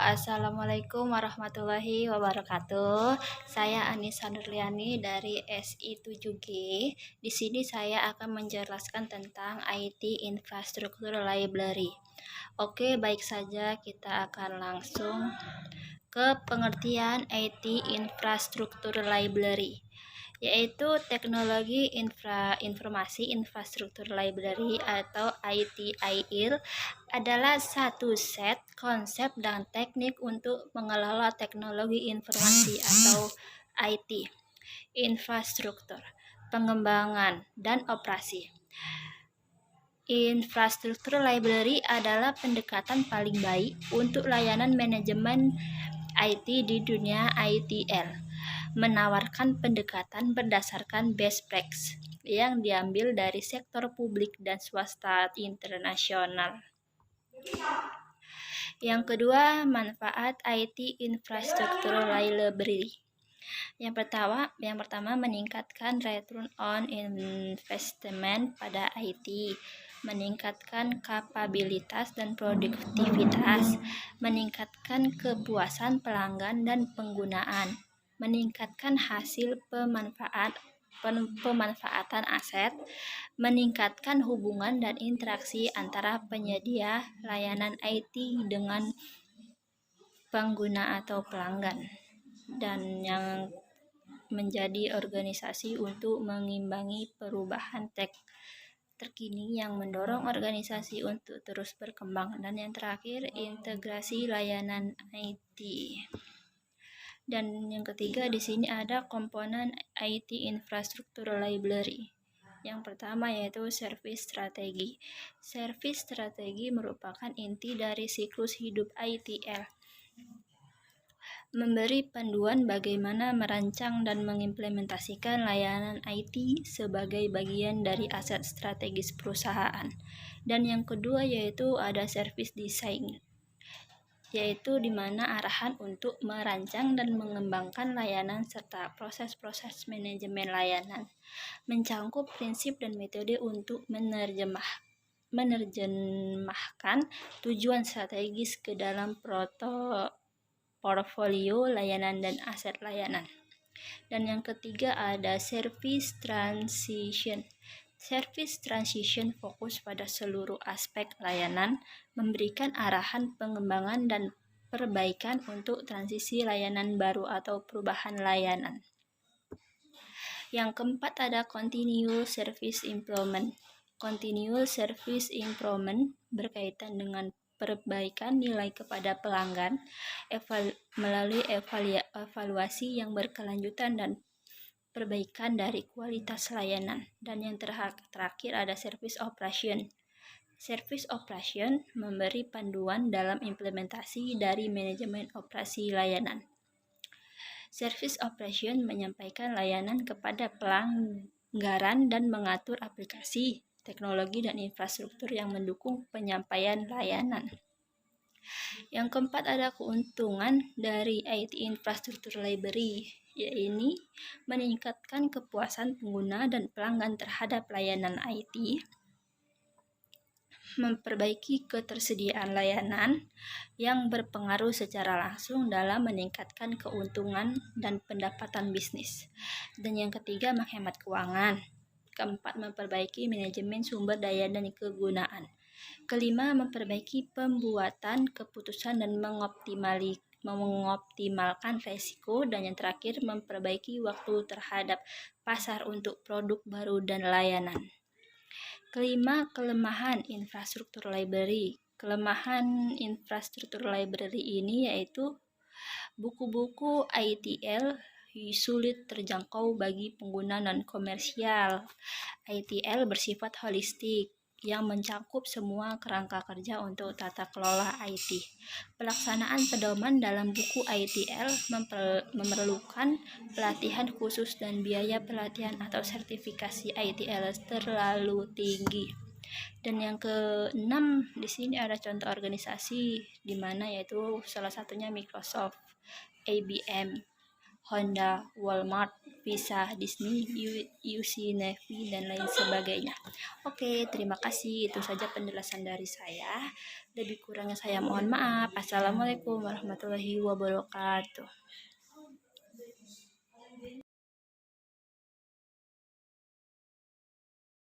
Assalamualaikum warahmatullahi wabarakatuh. Saya Anissa Nurliani dari SI7G. Di sini saya akan menjelaskan tentang IT Infrastructure Library. Oke, baik saja kita akan langsung ke pengertian IT Infrastructure Library, yaitu teknologi informasi infrastruktur library atau ITIL adalah satu set konsep dan teknik untuk mengelola teknologi informasi atau IT infrastruktur, pengembangan, dan operasi. Infrastruktur library adalah pendekatan paling baik untuk layanan manajemen IT di dunia ITL, menawarkan pendekatan berdasarkan best practice yang diambil dari sektor publik dan swasta internasional. Yang kedua, manfaat IT Infrastructure Library. Yang pertama meningkatkan return on investment pada IT, meningkatkan kapabilitas dan produktivitas, meningkatkan kepuasan pelanggan dan penggunaan, meningkatkan hasil pemanfaatan aset, meningkatkan hubungan dan interaksi antara penyedia layanan IT dengan pengguna atau pelanggan, dan yang menjadi organisasi untuk mengimbangi perubahan terkini yang mendorong organisasi untuk terus berkembang. Dan yang terakhir, integrasi layanan IT. Dan yang ketiga di sini ada komponen IT Infrastructure Library. Yang pertama yaitu service strategi. Service strategi merupakan inti dari siklus hidup ITL, memberi panduan bagaimana merancang dan mengimplementasikan layanan IT sebagai bagian dari aset strategis perusahaan. Dan yang kedua yaitu ada service design, yaitu di mana arahan untuk merancang dan mengembangkan layanan serta proses-proses manajemen layanan, mencangkup prinsip dan metode untuk menerjemahkan tujuan strategis ke dalam portfolio layanan dan aset layanan. Dan yang ketiga ada service transition. Service transition fokus pada seluruh aspek layanan, memberikan arahan pengembangan dan perbaikan untuk transisi layanan baru atau perubahan layanan. Yang keempat ada continuous service improvement. Continuous service improvement berkaitan dengan perbaikan nilai kepada pelanggan melalui evaluasi yang berkelanjutan dan perbaikan dari kualitas layanan. Dan yang terakhir ada service operation. Service operation memberi panduan dalam implementasi dari manajemen operasi layanan. Service operation menyampaikan layanan kepada pelanggaran dan mengatur aplikasi, teknologi, dan infrastruktur yang mendukung penyampaian layanan. Yang keempat ada keuntungan dari IT Infrastructure Library, yaitu meningkatkan kepuasan pengguna dan pelanggan terhadap layanan IT, memperbaiki ketersediaan layanan yang berpengaruh secara langsung dalam meningkatkan keuntungan dan pendapatan bisnis. Dan yang ketiga menghemat keuangan. Keempat memperbaiki manajemen sumber daya dan kegunaan. Kelima memperbaiki pembuatan keputusan dan mengoptimalkan resiko. Dan yang terakhir memperbaiki waktu terhadap pasar untuk produk baru dan layanan. Kelima, kelemahan infrastruktur library. Kelemahan infrastruktur library ini yaitu buku-buku ITL sulit terjangkau bagi pengguna non-komersial. ITL bersifat holistik yang mencakup semua kerangka kerja untuk tata kelola IT. Pelaksanaan pedoman dalam buku ITL memerlukan pelatihan khusus dan biaya pelatihan atau sertifikasi ITL terlalu tinggi. Dan yang keenam di sini ada contoh organisasi di mana yaitu salah satunya Microsoft, IBM, Honda, Walmart, Visa, Disney, UC Navy, dan lain sebagainya. Oke, terima kasih. Itu saja penjelasan dari saya. Lebih kurangnya saya mohon maaf. Assalamualaikum warahmatullahi wabarakatuh.